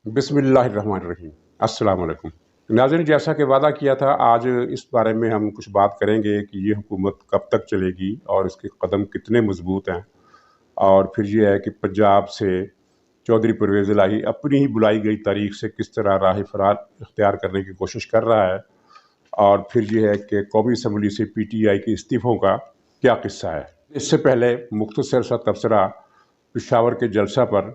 बिस्मिल्लाहिर्रहमानिर्रहीम। अस्सलाम वालेकुम। नाज़रीन, जैसा कि वादा किया था, आज इस बारे में हम कुछ बात करेंगे कि ये हुकूमत कब तक चलेगी और इसके कदम कितने मजबूत हैं। और फिर ये है कि पंजाब से चौधरी परवेज़ इलाही अपनी ही बुलाई गई तारीख से किस तरह राह फ़रार इख्तियार करने की कोशिश कर रहा है। और फिर ये है कि कौमी असम्बली से PTI के इस्तीफ़ों का क्या किस्सा है। इससे पहले मुख्तसर सा तबसरा पेशावर के जलसा पर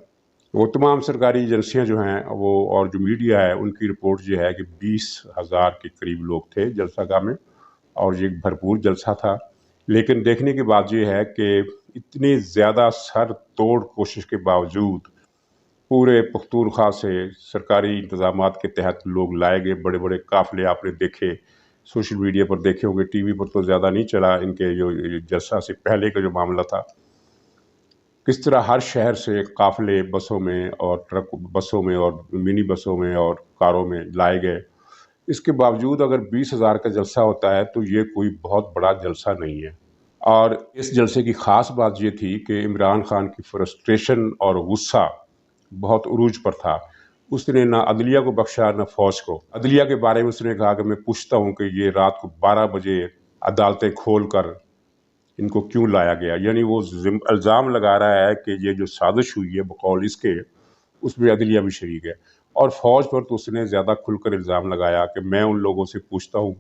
वो तमाम सरकारी एजेंसियां जो हैं वो और जो मीडिया है उनकी रिपोर्ट ये है कि 20,000 के करीब लोग थे जलसागाह में और ये एक भरपूर जलसा था। लेकिन देखने की बात ये है कि इतनी ज़्यादा सर तोड़ कोशिश के बावजूद पूरे पख्तूनख्वा से सरकारी इंतजामात के तहत लोग लाए गए। बड़े बड़े काफ़िले आपने देखे, सोशल मीडिया पर देखे होंगे, टीवी पर तो ज़्यादा नहीं चला। इनके जो जलसा से पहले का जो मामला था, किस तरह हर शहर से काफ़िले बसों में और ट्रक बसों में और मिनी बसों में और कारों में लाए गए। इसके बावजूद अगर 20,000 का जलसा होता है तो ये कोई बहुत बड़ा जलसा नहीं है। और इस जलसे की ख़ास बात ये थी कि इमरान खान की फ्रस्ट्रेशन और गुस्सा बहुत उरूज पर था। उसने ना अदलिया को बख्शा ना फ़ौज को। अदलिया के बारे में उसने कहा कि मैं पूछता हूँ कि ये रात को 12 बजे अदालतें खोल कर इनको क्यों लाया गया। यानी वो इल्ज़ाम लगा रहा है कि ये जो साजिश हुई है बकौल इसके, उसमें अदलिया भी शरीक है। और फ़ौज पर तो उसने ज़्यादा खुलकर इल्ज़ाम लगाया कि मैं उन लोगों से पूछता हूँ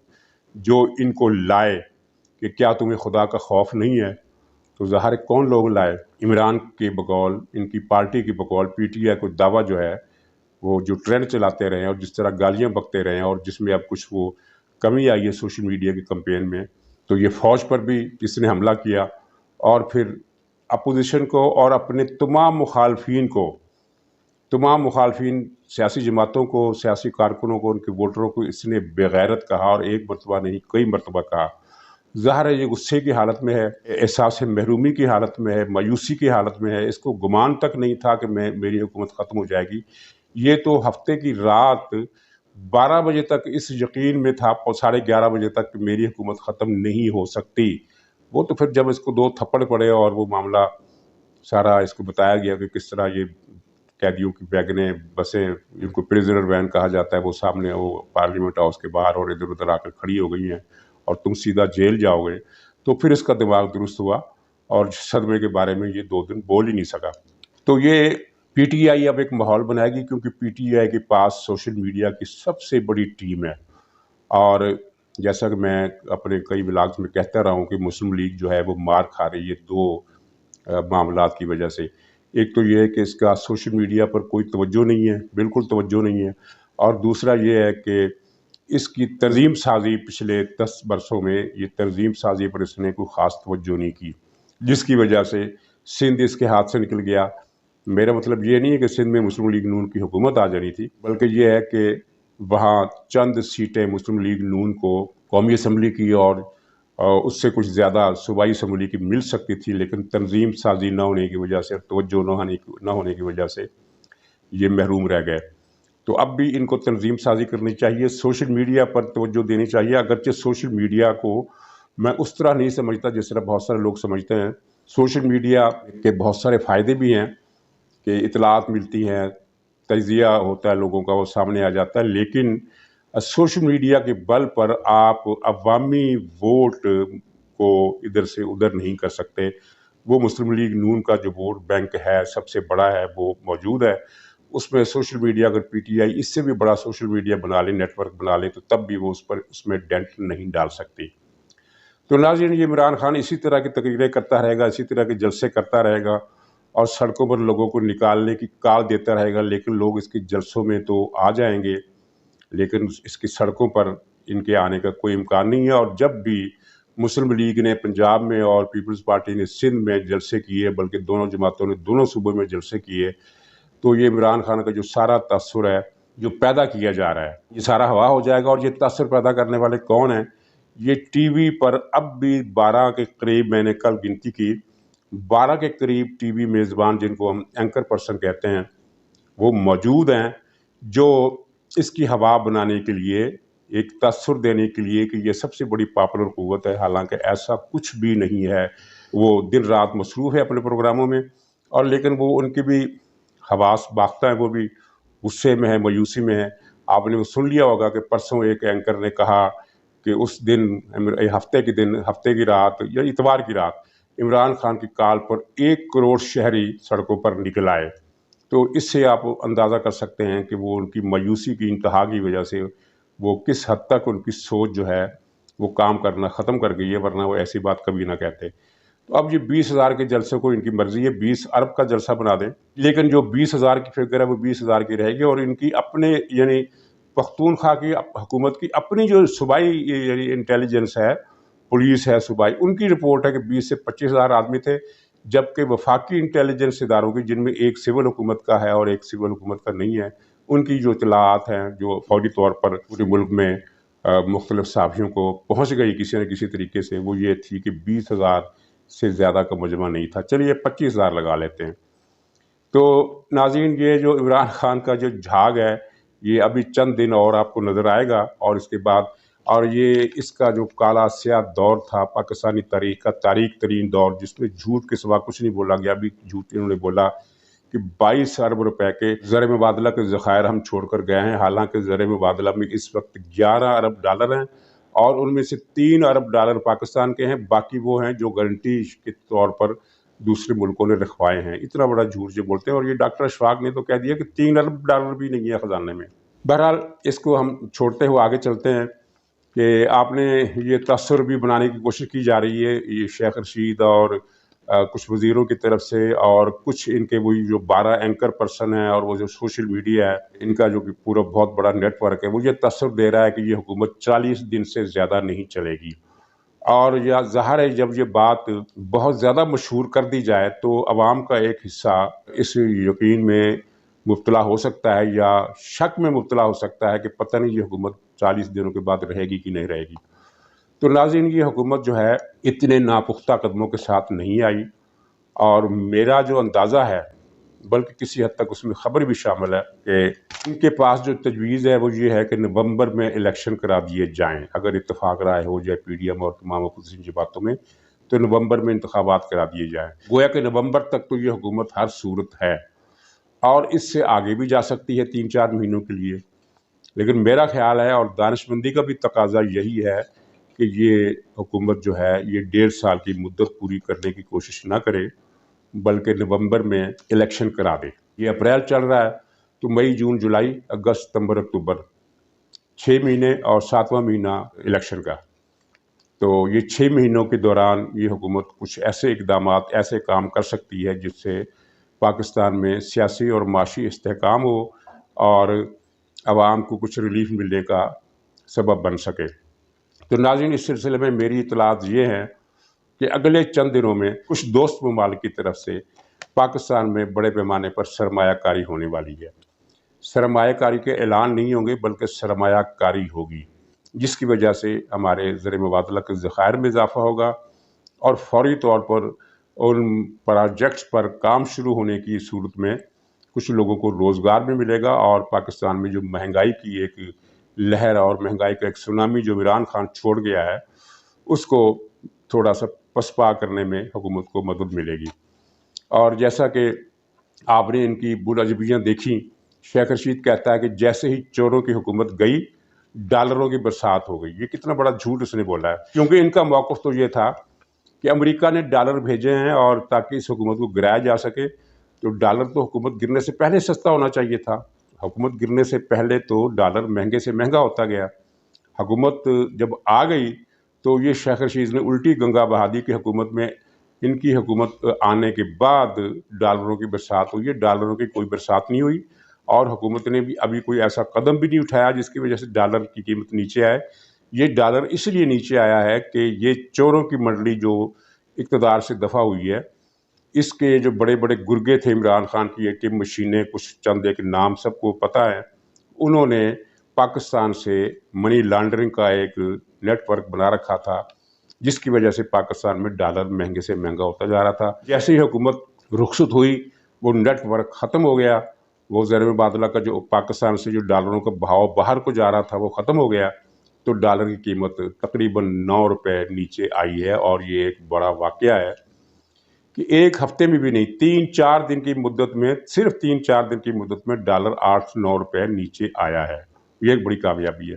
जो इनको लाए कि क्या तुम्हें खुदा का खौफ नहीं है। तो ज़ाहिर है कौन लोग लाए? इमरान के बकौल, इनकी पार्टी की बकौल PTI को दावा जो है वो जो ट्रेंड चलाते रहे और जिस तरह गालियाँ बकते रहे और जिसमें अब कुछ वो कमी आई है सोशल मीडिया के कैंपेन में, तो ये फ़ौज पर भी इसने हमला किया और फिर अपोजिशन को और अपने तमाम मुखालफिन सियासी जमातों को, सियासी कारकुनों को, उनके वोटरों को इसने बेगैरत कहा और एक मरतबा नहीं कई मरतबा कहा। ज़ाहिर है ये गुस्से की हालत में है, एहसास महरूमी की हालत में है, मायूसी की हालत में है। इसको गुमान तक नहीं था कि मेरी हुकूमत ख़त्म हो जाएगी। ये तो हफ्ते की रात 12 बजे तक इस यकीन में था और 11:30 बजे तक कि मेरी हुकूमत ख़त्म नहीं हो सकती। वो तो फिर जब इसको 2 थप्पड़ पड़े और वो मामला सारा इसको बताया गया कि किस तरह ये कैदियों की वैगनें, बसें, इनको प्रिजनर वैन कहा जाता है, वो सामने वो पार्लियामेंट हाउस के बाहर और इधर उधर आकर खड़ी हो गई हैं और तुम सीधा जेल जाओगे। तो फिर इसका दिमाग दुरुस्त हुआ और सदमे के बारे में ये 2 दिन बोल ही नहीं सका। तो ये PTI अब एक माहौल बनाएगी क्योंकि PTI के पास सोशल मीडिया की सबसे बड़ी टीम है। और जैसा कि मैं अपने कई व्लॉग्स में कहता रहा हूँ कि मुस्लिम लीग जो है वो मार खा रही है 2 मामलात की वजह से। एक तो ये है कि इसका सोशल मीडिया पर कोई तवज्जो नहीं है, बिल्कुल तवज्जो नहीं है। और दूसरा ये है कि इसकी तंज़ीम साज़ी पिछले 10 बरसों में ये तंज़ीम साज़ी पर इसने कोई ख़ास तवज्जो नहीं की, जिसकी वजह से सिंध इसके हाथ से निकल गया। मेरा मतलब ये नहीं है कि सिंध में मुस्लिम लीग नून की हुकूमत आ जानी थी, बल्कि ये है कि वहाँ चंद सीटें मुस्लिम लीग नून को कौमी असम्बली की और उससे कुछ ज़्यादा सूबाई असम्बली की मिल सकती थी, लेकिन तंज़ीम साज़ी न होने की वजह से, तवज्जो न होने की वजह से ये महरूम रह गए। तो अब भी इनको तंज़ीम साज़ी करनी चाहिए, सोशल मीडिया पर तवज्जो देनी चाहिए। अगरचे सोशल मीडिया को मैं उस तरह नहीं समझता जिस तरह बहुत सारे लोग समझते हैं। सोशल मीडिया के बहुत सारे फ़ायदे भी हैं कि इतलात मिलती हैं, तजिया होता है लोगों का, वो सामने आ जाता है। लेकिन सोशल मीडिया के बल पर आप अवामी वोट को इधर से उधर नहीं कर सकते। वो मुस्लिम लीग नून का जो वोट बैंक है, सबसे बड़ा है, वो मौजूद है। उसमें सोशल मीडिया अगर PTI इससे भी बड़ा सोशल मीडिया बना ले, नेटवर्क बना ले, तो तब भी वो उसमें डेंट नहीं डाल सकती। तो नाज़रीन, ये इमरान खान इसी तरह की तकरीरें करता रहेगा, इसी तरह के जलसे करता रहेगा और सड़कों पर लोगों को निकालने की कॉल देता रहेगा। लेकिन लोग इसके जलसों में तो आ जाएंगे, लेकिन इसकी सड़कों पर इनके आने का कोई इम्कान नहीं है। और जब भी मुस्लिम लीग ने पंजाब में और पीपल्स पार्टी ने सिंध में जलसे किए, बल्कि दोनों जमातों ने दोनों सूबों में जलसे किए, तो ये इमरान खान का जो सारा तासुर है जो पैदा किया जा रहा है, ये सारा हवा हो जाएगा। और ये तासुर पैदा करने वाले कौन हैं? ये टीवी पर अब भी 12 के करीब, मैंने कल गिनती की, 12 के करीब टीवी मेज़बान, जिनको हम एंकर पर्सन कहते हैं, वो मौजूद हैं, जो इसकी हवा बनाने के लिए, एक तासुर देने के लिए कि ये सबसे बड़ी पॉपुलर क़ुव्वत है। हालांकि ऐसा कुछ भी नहीं है। वो दिन रात मसरूफ़ है अपने प्रोग्रामों में, और लेकिन वो उनकी भी हवास बाख्ता है वो भी, गुस्से में है, मायूसी में है। आपने वो सुन लिया होगा कि परसों एक एंकर ने कहा कि उस दिन हफ्ते की रात या इतवार की रात इमरान खान की कॉल पर 1 करोड़ शहरी सड़कों पर निकल आए। तो इससे आप अंदाज़ा कर सकते हैं कि वो उनकी मायूसी की इंतहा की वजह से वो किस हद तक उनकी सोच जो है वो काम करना ख़त्म कर गई है, वरना वो ऐसी बात कभी ना कहते। तो अब ये 20,000 के जलसे को इनकी मर्जी है 20 अरब का जलसा बना दें, लेकिन जो 20,000 की फिगर है वो 20,000 की रहेगी। और इनकी अपने यानी पख्तूनख्वा की हुकूमत की अपनी जो सूबाई यानी इंटेलिजेंस है, पुलिस है सूबाई, उनकी रिपोर्ट है कि 20 से 25,000 आदमी थे, जबकि वफाकी इंटेलिजेंस इदारों की, जिनमें एक सिविल हुकूमत का है और एक सिविल हुकूमत का नहीं है, उनकी जो इतलात हैं जो फौरी तौर पर पूरे मुल्क में मुख्तलिफ साफियों को पहुँच गई किसी न किसी तरीके से, वो ये थी कि 20,000 से ज़्यादा का मजमा नहीं था। चलिए 25,000 लगा लेते हैं। तो नाज़रीन, ये जो इमरान खान का जो झाग है ये अभी चंद दिन और आपको नज़र आएगा, और इसके बाद और ये इसका जो काला स्याह दौर था पाकिस्तानी तारीख का तारीख तरीन दौर, जिसमें झूठ के सिवा कुछ नहीं बोला गया। अभी झूठ इन्होंने बोला कि 22 अरब रुपए के ज़र मुबादला के ज़खायर हम छोड़कर गए हैं, हालांकि ज़र मुबादला में इस वक्त 11 अरब डॉलर हैं और उनमें से 3 अरब डॉलर पाकिस्तान के हैं, बाकी वो हैं जो गारंटी के तौर पर दूसरे मुल्कों ने रखवाए हैं। इतना बड़ा झूठ जो बोलते हैं, और ये डॉक्टर अशफाक ने तो कह दिया कि 3 अरब डॉलर भी नहीं है ख़जाने में। बहरहाल इसको हम छोड़ते हुए आगे चलते हैं कि आपने ये तस्वीर भी बनाने की कोशिश की जा रही है ये शेख रशीद और कुछ वज़ीरों की तरफ से, और कुछ इनके वही जो 12 एंकर पर्सन हैं और वो जो सोशल मीडिया है इनका जो कि पूरा बहुत बड़ा नेटवर्क है, वो ये तस्वीर दे रहा है कि ये हुकूमत 40 दिन से ज़्यादा नहीं चलेगी। और या ज़ाहिर है जब ये बात बहुत ज़्यादा मशहूर कर दी जाए तो अवाम का एक हिस्सा इस यकीन में मुब्तला हो सकता है या शक में मुब्तला हो सकता है कि पता नहीं ये हुकूमत 40 दिनों के बाद रहेगी कि नहीं रहेगी। तो नाज़रीन, ये हुकूमत जो है इतने नापुख्ता कदमों के साथ नहीं आई, और मेरा जो अंदाज़ा है, बल्कि किसी हद तक उसमें ख़बर भी शामिल है कि इनके पास जो तजवीज़ है वो ये है कि नवंबर में इलेक्शन करा दिए जाएं। अगर इत्तेफाक राय हो जाए पीडीएम और तमाम अपोजिशन जमातों में, तो नवंबर में इंतखाबात करा दिए जाएं। गोया कि नवंबर तक तो ये हुकूमत हर सूरत है, और इससे आगे भी जा सकती है 3-4 महीनों के लिए। लेकिन मेरा ख्याल है, और दानिशमंदी का भी तकाजा यही है, कि ये हुकूमत जो है ये 1.5 साल की मुद्दत पूरी करने की कोशिश ना करे, बल्कि नवंबर में इलेक्शन करा दे। ये अप्रैल चल रहा है, तो मई, जून, जुलाई, अगस्त, सितंबर, अक्टूबर 6 महीने और 7वां महीना इलेक्शन का। तो ये 6 महीनों के दौरान ये हुकूमत कुछ ऐसे इक़दामात, ऐसे काम कर सकती है जिससे पाकिस्तान में सियासी और माशी इस्तेहकाम हो और आवाम को कुछ रिलीफ मिलने का सबब बन सके। तो नाज़रीन, इस सिलसिले में मेरी इत्तलात ये हैं कि अगले चंद दिनों में कुछ दोस्त ममालिक की तरफ से पाकिस्तान में बड़े पैमाने पर सरमायाकारी होने वाली है। सरमायाकारी के ऐलान नहीं होंगे, बल्कि सरमायाकारी होगी, जिसकी वजह से हमारे ज़र मुबादला के ज़खायर में इजाफ़ा होगा और फौरी तौर पर उन प्रोजेक्ट्स पर काम शुरू होने की सूरत में कुछ लोगों को रोज़गार भी मिलेगा, और पाकिस्तान में जो महंगाई की एक लहर और महंगाई का एक सुनामी जो इमरान खान छोड़ गया है, उसको थोड़ा सा पसपा करने में हुकूमत को मदद मिलेगी। और जैसा कि आपने इनकी बुरअजबियाँ देखी, शेख रशीद कहता है कि जैसे ही चोरों की हुकूमत गई, डॉलरों की बरसात हो गई। ये कितना बड़ा झूठ उसने बोला है, क्योंकि इनका मौक़िफ़ तो ये था कि अमेरिका ने डॉलर भेजे हैं और ताकि इस हुकूमत को गिराया जा सके, तो डॉलर तो हुकूमत गिरने से पहले सस्ता होना चाहिए था। हुकूमत गिरने से पहले तो डॉलर महंगे से महंगा होता गया। हुकूमत जब आ गई तो ये शेख रशीद ने उल्टी गंगा बहा दी कि हुकूमत में, इनकी हुकूमत आने के बाद डॉलरों की बरसात हुई है। डॉलरों की कोई बरसात नहीं हुई, और हुकूमत ने भी अभी कोई ऐसा कदम भी नहीं उठाया जिसकी वजह से डॉलर की कीमत नीचे आए। ये डॉलर इसलिए नीचे आया है कि ये चोरों की मंडली जो इक़्तिदार से दफ़ा हुई है, इसके जो बड़े बड़े गुर्गे थे इमरान खान की एटीएम मशीनें, कुछ चंद एक नाम सबको पता है, उन्होंने पाकिस्तान से मनी लॉन्ड्रिंग का एक नेटवर्क बना रखा था, जिसकी वजह से पाकिस्तान में डॉलर महंगे से महंगा होता जा रहा था। जैसे ही हुकूमत रुखसत हुई, वो नेटवर्क ख़त्म हो गया। वो ज़र मुबादला का जो पाकिस्तान से जो डॉलरों का भाव बाहर को जा रहा था वो ख़त्म हो गया, तो डॉलर की कीमत तकरीबन 9 रुपये नीचे आई है। और ये एक बड़ा वाक़या है कि एक हफ्ते में भी नहीं, 3-4 दिन की मुद्दत में, सिर्फ 3-4 दिन की मुद्दत में डॉलर 8-9 रुपये नीचे आया है। ये एक बड़ी कामयाबी है।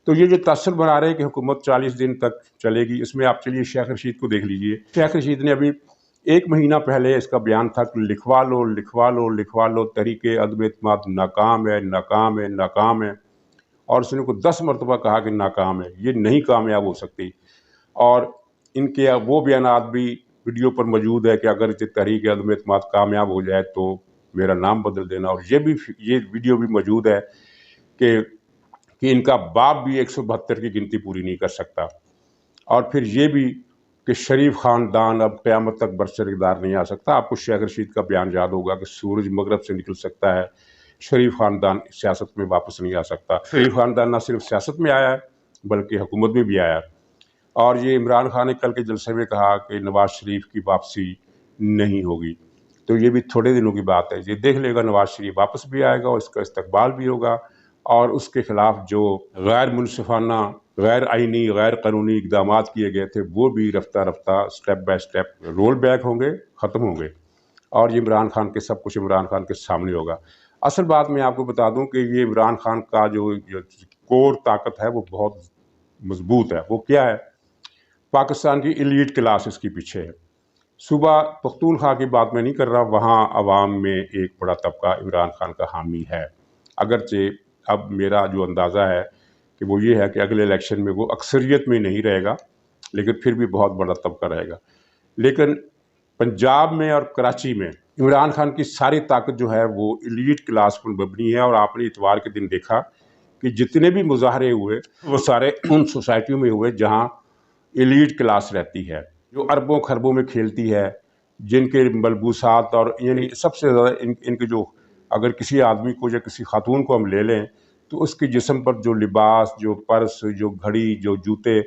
तो ये जो तसर बना रहे हैं कि हुकूमत 40 दिन तक चलेगी, इसमें आप चलिए शेख रशीद को देख लीजिए। शेख रशीद ने अभी 1 महीना पहले इसका बयान था कि लिखवा लो लिखवा लो लिखवा लो, तहरीक अदम एतमाद नाकाम है नाकाम है नाकाम है, और उसने को 10 मरतबा कहा कि नाकाम है, ये नहीं कामयाब हो सकती। और इनके वो बयानात भी वीडियो पर मौजूद है कि अगर तहरीक अदम एतमाद कामयाब हो जाए तो मेरा नाम बदल देना। और ये वीडियो भी मौजूद है कि इनका बाप भी 172 की गिनती पूरी नहीं कर सकता। और फिर ये भी कि शरीफ ख़ानदान अब क़यामत तक बरसरदार नहीं आ सकता। आपको शेख रशीद का बयान याद होगा कि सूरज मगरब से निकल सकता है, शरीफ ख़ानदान सियासत में वापस नहीं आ सकता। शरीफ ख़ानदान न सिर्फ सियासत में आया है बल्कि हुकूमत में भी आया है। और ये इमरान खान ने कल के जलसे में कहा कि नवाज़ शरीफ की वापसी नहीं होगी, तो ये भी थोड़े दिनों की बात है। ये देख लेगा, नवाज़ शरीफ वापस भी आएगा और इसका इस्तकबाल भी होगा, और उसके ख़िलाफ़ जो गैर मुनसिफाना, गैर आइनी, गैर कानूनी इक़दाम किए गए थे वो भी रफ्ता रफ्ता step by step roll back होंगे, ख़त्म होंगे। और ये इमरान खान के सब कुछ इमरान खान के सामने होगा। असल बात मैं आपको बता दूं कि ये इमरान खान का जो कोर ताकत है वो बहुत मजबूत है। वो क्या है? पाकिस्तान की एलीट क्लास इसके पीछे है। सूबा पख्तूनख्वा की बात मैं नहीं कर रहा, वहाँ अवाम में एक बड़ा तबका इमरान खान का हामी है। अगरचे अब मेरा जो अंदाज़ा है कि वो ये है कि अगले इलेक्शन में वो अक्सरियत में नहीं रहेगा, लेकिन फिर भी बहुत बड़ा तबका रहेगा। लेकिन पंजाब में और कराची में इमरान खान की सारी ताकत जो है वो एलीट क्लास पर मबनी है। और आपने इतवार के दिन देखा कि जितने भी मुजाहरे हुए वो सारे उन सोसाइटियों में हुए जहाँ एलीट क्लास रहती है, जो अरबों खरबों में खेलती है, जिनके मलबूसात और यानी सबसे ज़्यादा इनके जो, अगर किसी आदमी को या किसी खातून को हम ले लें तो उसके जिस्म पर जो लिबास, जो पर्स, जो घड़ी, जो जूते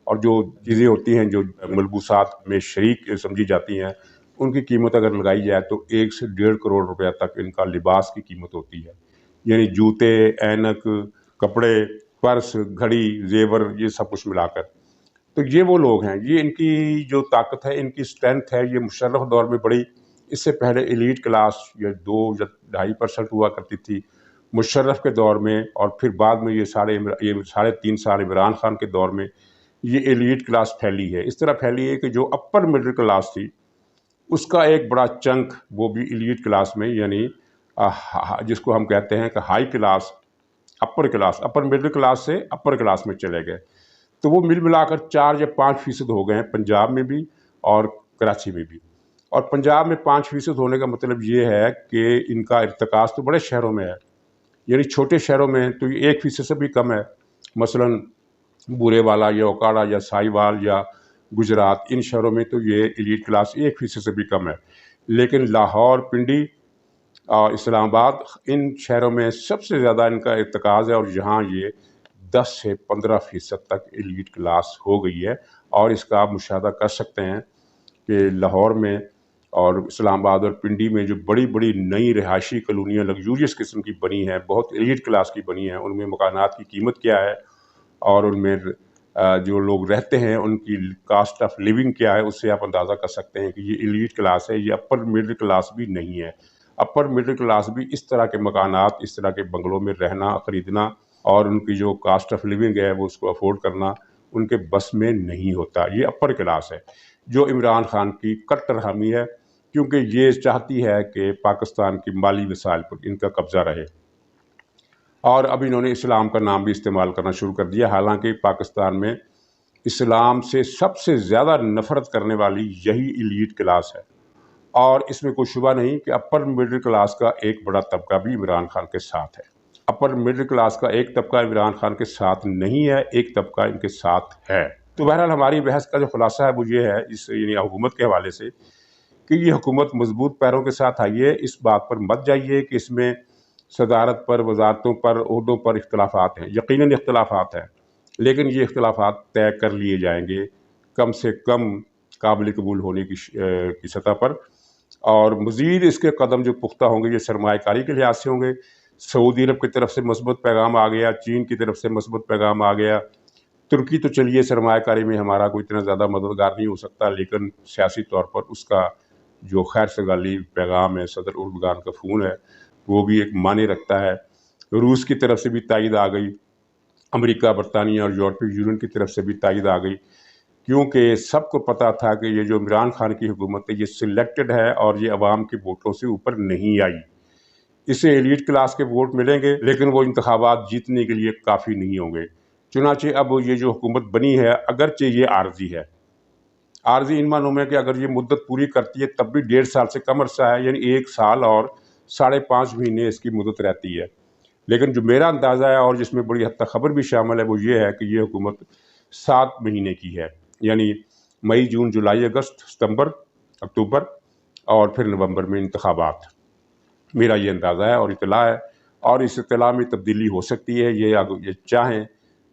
और जो चीज़ें होती हैं जो मलबूसात में शरीक समझी जाती हैं, उनकी कीमत अगर लगाई जाए तो 1 से 1.5 करोड़ रुपया तक इनका लिबास की कीमत होती है। यानी जूते, ऐनक, कपड़े, पर्स, घड़ी, जेवर, ये सब कुछ मिलाकर। तो ये वो लोग हैं, ये इनकी जो ताकत है, इनकी स्ट्रेंथ है, ये मुशर्रफ दौर में बड़ी। इससे पहले एलीट क्लास ये 2 या 2.5% हुआ करती थी मुशर्रफ के दौर में, और फिर बाद में ये 3.5 साल इमरान खान के दौर में ये एलीट क्लास फैली है। इस तरह फैली है कि जो अपर मिडिल क्लास थी उसका एक बड़ा चंक वो भी एलीट क्लास में, यानी जिसको हम कहते हैं कि high class, upper middle class से अपर क्लास में चले गए। तो वो मिल मिलाकर 4 या 5% हो गए हैं पंजाब में भी और कराची में भी। और पंजाब में 5% होने का मतलब ये है कि इनका इर्तिकाज़ तो बड़े शहरों में है, यानी छोटे शहरों में तो ये 1% से भी कम है। मसलन बूरेवाला या ओकाड़ा या साहिवाल या गुजरात, इन शहरों में तो ये एलीट क्लास 1% से भी कम है। लेकिन लाहौर, पिंडी और इस्लामाबाद, इन शहरों में सबसे ज़्यादा इनका इर्तिकाज़ है, और यहाँ ये 10 से 15% तक एलीट क्लास हो गई है। और इसका आप मुशाहदा कर सकते हैं कि लाहौर में और इस्लामाबाद और पिंडी में जो बड़ी बड़ी नई रिहायशी कॉलोनियाँ लग्जूरियस किस्म की बनी हैं, बहुत एलीट क्लास की बनी हैं, उनमें मकानात की कीमत क्या है और उनमें जो लोग रहते हैं उनकी कास्ट ऑफ लिविंग क्या है, उससे आप अंदाज़ा कर सकते हैं कि ये एलीट क्लास है, ये अपर मिडिल क्लास भी नहीं है। अपर मिडिल क्लास भी इस तरह के मकानात, इस तरह के बंगलों में रहना, ख़रीदना और उनकी जो कास्ट ऑफ लिविंग है वो उसको अफोर्ड करना उनके बस में नहीं होता। ये अपर क्लास है जो इमरान खान की कट्टर हामी है, क्योंकि ये चाहती है कि पाकिस्तान की माली वसाइल पर इनका कब्ज़ा रहे। और अब इन्होंने इस्लाम का नाम भी इस्तेमाल करना शुरू कर दिया, हालांकि पाकिस्तान में इस्लाम से सबसे ज़्यादा नफ़रत करने वाली यही एलीट क्लास है। और इसमें कोई शुबा नहीं कि अपर मिडिल क्लास का एक बड़ा तबका भी इमरान खान के साथ है। अपर मिडिल क्लास का एक तबका इमरान खान के साथ नहीं है, एक तबका इनके साथ है। तो बहरहाल हमारी बहस का जो खुलासा है वो ये है, इस यानी हुकूमत के हवाले से, कि ये हुकूमत मजबूत पैरों के साथ आई है। इस बात पर मत जाइए कि इसमें सदारत पर, वजारतों पर, ओहदों पर इख्तलाफात हैं। यकीनन इख्तलाफात हैं, लेकिन ये इख्तलाफात तय कर लिए जाएंगे कम से कम काबिल कबूल होने की सतह पर। और मज़ीद इसके कदम जो पुख्ता होंगे ये सरमायाकारी के लिहाज से होंगे। सऊदी अरब की तरफ से मस्बत पैगाम आ गया, चीन की तरफ से मस्बत पैगाम आ गया। तुर्की तो चलिए सरमायाकारी में हमारा कोई इतना ज़्यादा मददगार नहीं हो सकता, लेकिन सियासी तौर पर उसका جو خیر سگالی پیغام ہے صدر اردگان کا فون ہے وہ بھی ایک معنی رکھتا ہے۔ روس کی طرف سے بھی تائید آ گئی، امریکہ، برطانیہ اور یورپی یونین کی طرف سے بھی تائید آ گئی، کیونکہ سب کو پتہ تھا کہ یہ جو عمران خان کی حکومت ہے یہ سلیکٹڈ ہے اور یہ عوام کے ووٹوں سے اوپر نہیں آئی۔ اسے ایلیٹ کلاس کے ووٹ ملیں گے لیکن وہ انتخابات جیتنے کے لیے کافی نہیں ہوں گے۔ چنانچہ اب یہ جو حکومت بنی ہے اگرچہ یہ عارضی ہے، عارضی ان معنوں میں کہ اگر یہ مدت پوری کرتی ہے تب بھی 1.5 سال سے کم عرصہ ہے، یعنی 1 سال اور 5.5 مہینے اس کی مدت رہتی ہے۔ لیکن جو میرا اندازہ ہے اور جس میں بڑی حد تک خبر بھی شامل ہے وہ یہ ہے کہ یہ حکومت 7 مہینے کی ہے، یعنی مئی، جون، جولائی، اگست، ستمبر، اکتوبر اور پھر نومبر میں انتخابات۔ میرا یہ اندازہ ہے اور اطلاع ہے، اور اس اطلاع میں تبدیلی ہو سکتی ہے۔ یہ چاہیں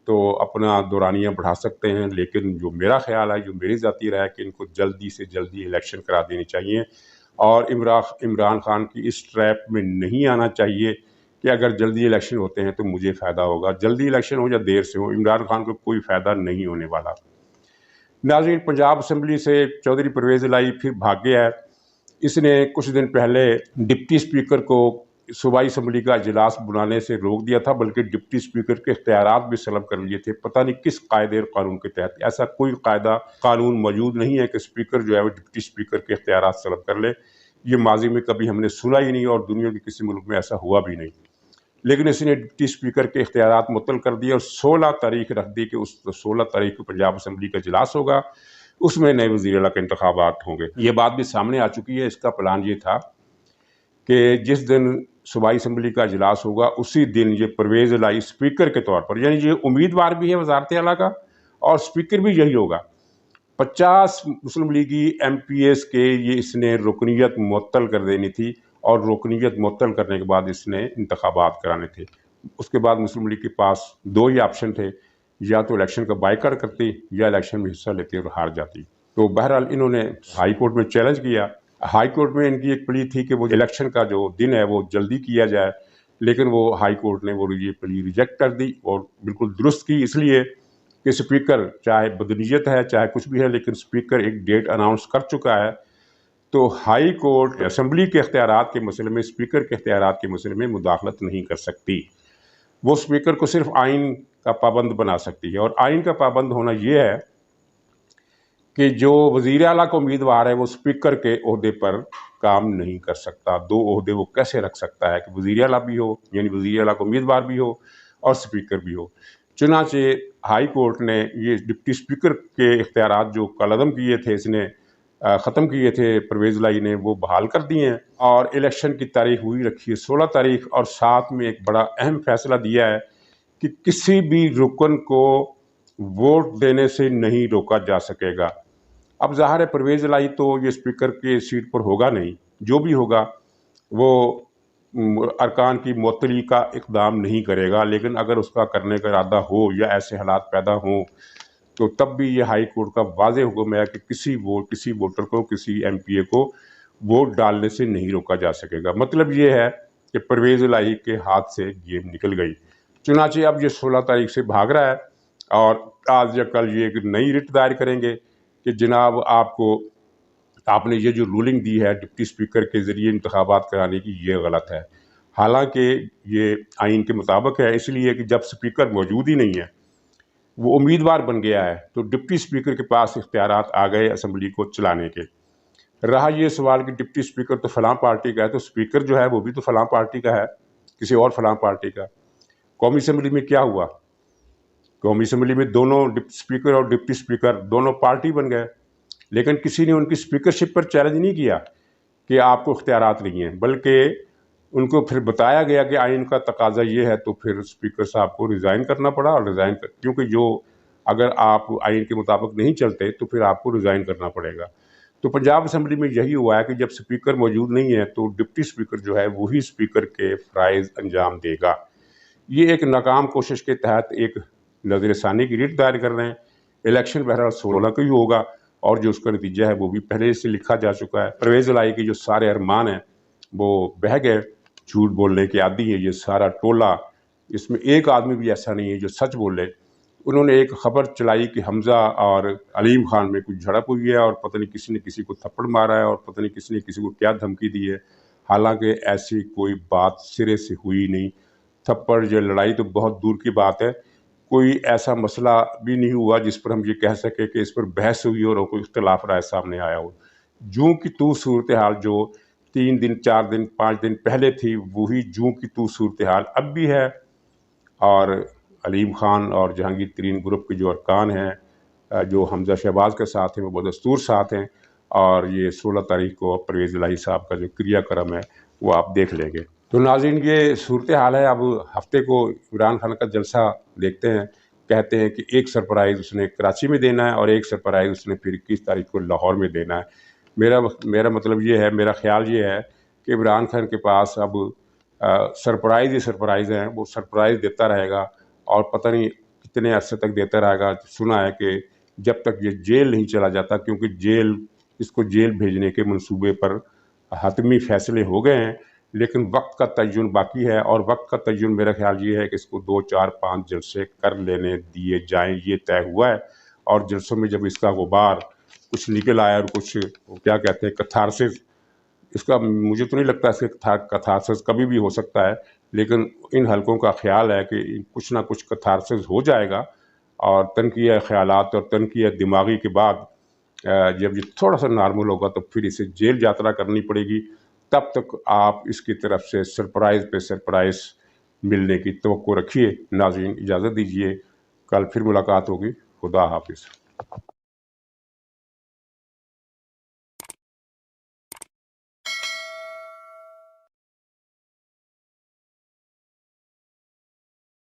تو اپنا دورانیہ بڑھا سکتے ہیں، لیکن جو میرا خیال ہے، جو میری ذاتی رائے ہے کہ ان کو جلدی سے جلدی الیکشن کرا دینی چاہیے اور عمران خان کی اس ٹریپ میں نہیں آنا چاہیے کہ اگر جلدی الیکشن ہوتے ہیں تو مجھے فائدہ ہوگا۔ جلدی الیکشن ہو یا دیر سے ہو، عمران خان کو کوئی فائدہ نہیں ہونے والا۔ ناظرین، پنجاب اسمبلی سے چودھری پرویز الہی پھر بھاگ گیا ہے۔ اس نے کچھ دن پہلے ڈپٹی اسپیکر کو صوبائی اسمبلی کا اجلاس بلانے سے روک دیا تھا، بلکہ ڈپٹی اسپیکر کے اختیارات بھی سلب کر لیے تھے۔ پتہ نہیں کس قاعدے اور قانون کے تحت، ایسا کوئی قاعدہ قانون موجود نہیں ہے کہ اسپیکر جو ہے وہ ڈپٹی اسپیکر کے اختیارات سلب کر لے۔ یہ ماضی میں کبھی ہم نے سنا ہی نہیں اور دنیا کے کسی ملک میں ایسا ہوا بھی نہیں۔ لیکن اس نے ڈپٹی اسپیکر کے اختیارات معطل کر دیے اور 16 تاریخ رکھ دی کہ اس 16 تاریخ کو پنجاب اسمبلی کا اجلاس ہوگا، اس میں نئے وزیر اعلیٰ کے انتخابات ہوں گے۔ یہ بات بھی سامنے آ چکی ہے۔ اس کا پلان یہ تھا کہ جس دن صوبائی اسمبلی کا اجلاس ہوگا اسی دن یہ پرویز الہی اسپیکر کے طور پر، یعنی یہ امیدوار بھی ہے وزارت اعلیٰ کا اور اسپیکر بھی یہی ہوگا، 50 مسلم لیگی ایم پی ایس کے یہ اس نے رکنیت معطل کر دینی تھی، اور رکنیت معطل کرنے کے بعد اس نے انتخابات کرانے تھے۔ اس کے بعد مسلم لیگ کے پاس 2 ہی آپشن تھے، یا تو الیکشن کا بائیکاٹ کرتی یا الیکشن میں حصہ لیتی اور ہار جاتی۔ تو بہرحال انہوں نے ہائی کورٹ میں چیلنج کیا۔ ہائی کورٹ میں ان کی ایک پلی تھی کہ وہ الیکشن کا جو دن ہے وہ جلدی کیا جائے، لیکن وہ ہائی کورٹ نے وہ یہ پلی ریجیکٹ کر دی، اور بالکل درست کی، اس لیے کہ اسپیکر چاہے بدنیت ہے چاہے کچھ بھی ہے لیکن اسپیکر ایک ڈیٹ اناؤنس کر چکا ہے، تو ہائی کورٹ اسمبلی کے اختیارات کے مسئلے میں، اسپیکر کے اختیارات کے مسئلے میں مداخلت نہیں کر سکتی۔ وہ اسپیکر کو صرف آئین کا پابند بنا سکتی ہے، اور آئین کا پابند ہونا یہ ہے کہ جو وزیر اعلیٰ کا امیدوار ہے وہ اسپیکر کے عہدے پر کام نہیں کر سکتا۔ 2 عہدے وہ کیسے رکھ سکتا ہے کہ وزیر اعلیٰ بھی ہو، یعنی وزیر اعلیٰ کا امیدوار بھی ہو اور اسپیکر بھی ہو۔ چنانچہ ہائی کورٹ نے یہ ڈپٹی اسپیکر کے اختیارات جو کالعدم کیے تھے، اس نے ختم کیے تھے پرویز الہی نے، وہ بحال کر دیے ہیں، اور الیکشن کی تاریخ وہی رکھی ہے 16 تاریخ، اور ساتھ میں ایک بڑا اہم فیصلہ دیا ہے کہ کسی بھی رکن کو ووٹ دینے سے نہیں روکا جا سکے گا۔ اب ظاہر ہے پرویز الہی تو یہ اسپیکر کے سیٹ پر ہوگا نہیں، جو بھی ہوگا وہ ارکان کی معطلی کا اقدام نہیں کرے گا، لیکن اگر اس کا کرنے کا ارادہ ہو یا ایسے حالات پیدا ہوں تو تب بھی یہ ہائی کورٹ کا واضح حکم ہے کہ کسی ووٹر کو، کسی ایم پی اے کو ووٹ ڈالنے سے نہیں روکا جا سکے گا۔ مطلب یہ ہے کہ پرویز الہی کے ہاتھ سے گیم نکل گئی۔ چنانچہ اب یہ 16 تاریخ سے بھاگ رہا ہے، اور آج یا کل یہ ایک نئی رٹ دائر کریں گے کہ جناب آپ نے یہ جو رولنگ دی ہے ڈپٹی اسپیکر کے ذریعے انتخابات کرانے کی، یہ غلط ہے۔ حالانکہ یہ آئین کے مطابق ہے، اس لیے کہ جب اسپیکر موجود ہی نہیں ہے، وہ امیدوار بن گیا ہے، تو ڈپٹی اسپیکر کے پاس اختیارات آ گئے اسمبلی کو چلانے کے۔ رہا یہ سوال کہ ڈپٹی اسپیکر تو فلاں پارٹی کا ہے، تو اسپیکر جو ہے وہ بھی تو فلاں پارٹی کا ہے، کسی اور فلاں پارٹی کا۔ قومی اسمبلی میں کیا ہوا؟ قومی اسمبلی میں دونوں اسپیکر اور ڈپٹی اسپیکر دونوں پارٹی بن گئے، لیکن کسی نے ان کی اسپیکرشپ پر چیلنج نہیں کیا کہ آپ کو اختیارات نہیں ہیں، بلکہ ان کو پھر بتایا گیا کہ آئین کا تقاضا یہ ہے، تو پھر اسپیکر صاحب کو ریزائن کرنا پڑا، اور کیونکہ اگر آپ آئین کے مطابق نہیں چلتے تو پھر آپ کو ریزائن کرنا پڑے گا۔ تو پنجاب اسمبلی میں یہی ہوا ہے کہ جب اسپیکر موجود نہیں ہے تو ڈپٹی اسپیکر جو ہے وہی اسپیکر کے فرائض انجام دے گا۔ یہ ایک ناکام کوشش کے تحت ایک نظر ثانی کی ریٹ دائر کر رہے ہیں۔ الیکشن بہرحال 16 کو ہی ہوگا، اور جو اس کا نتیجہ ہے وہ بھی پہلے سے لکھا جا چکا ہے۔ پرویز الہی کے جو سارے ارمان ہیں وہ بہہ گئے، جھوٹ بولنے کے عادی ہے یہ سارا ٹولہ، اس میں ایک آدمی بھی ایسا نہیں ہے جو سچ بولے۔ انہوں نے ایک خبر چلائی کہ حمزہ اور علیم خان میں کچھ جھڑپ ہوئی ہے اور پتہ نہیں کسی نے کسی کو تھپڑ مارا ہے اور پتہ نہیں کسی نے کسی کو کیا دھمکی دی ہے، حالانکہ ایسی کوئی بات سرے سے ہوئی نہیں۔ تھپڑ یا لڑائی تو بہت دور کی بات ہے، کوئی ایسا مسئلہ بھی نہیں ہوا جس پر ہم یہ کہہ سکیں کہ اس پر بحث ہوئی اور کوئی اختلاف رائے سامنے آیا ہو۔ جوں کی تو صورتحال جو 3 دن 4 دن 5 دن پہلے تھی وہی جوں کی تو صورتحال اب بھی ہے، اور علیم خان اور جہانگیر ترین گروپ کے جو ارکان ہیں جو حمزہ شہباز کے ساتھ ہیں وہ بدستور ساتھ ہیں، اور یہ 16 تاریخ کو پرویز الہی صاحب کا جو کریا کرم ہے وہ آپ دیکھ لیں گے۔ تو ناظرین یہ صورتحال ہے۔ اب ہفتے کو عمران خان کا جلسہ دیکھتے ہیں، کہتے ہیں کہ ایک سرپرائز اس نے کراچی میں دینا ہے اور ایک سرپرائز اس نے پھر 21 تاریخ کو لاہور میں دینا ہے۔ میرا مطلب یہ ہے، میرا خیال یہ ہے کہ عمران خان کے پاس اب سرپرائز ہی سرپرائز ہیں، وہ سرپرائز دیتا رہے گا اور پتہ نہیں کتنے عرصے تک دیتا رہے گا۔ سنا ہے کہ جب تک یہ جیل نہیں چلا جاتا، کیونکہ اس کو جیل بھیجنے کے منصوبے پر حتمی فیصلے ہو گئے ہیں، لیکن وقت کا تعین باقی ہے، اور وقت کا تعین میرا خیال یہ ہے کہ اس کو 2 4 5 جلسے کر لینے دیے جائیں، یہ طے ہوا ہے۔ اور جلسوں میں جب اس کا غبار کچھ نکل آیا اور کچھ کیا کہتے ہیں کتھارسس، اس کا مجھے تو نہیں لگتا اس کے کتھارسس کبھی بھی ہو سکتا ہے، لیکن ان حلقوں کا خیال ہے کہ کچھ نہ کچھ کتھارسس ہو جائے گا، اور تنقیہ خیالات اور تنقیہ دماغی کے بعد جب یہ تھوڑا سا نارمل ہوگا تو پھر اسے جیل یاترا کرنی پڑے گی۔ تب تک آپ اس کی طرف سے سرپرائز پہ سرپرائز ملنے کی توقع رکھیے۔ ناظرین اجازت دیجیے، کل پھر ملاقات ہوگی۔ خدا حافظ۔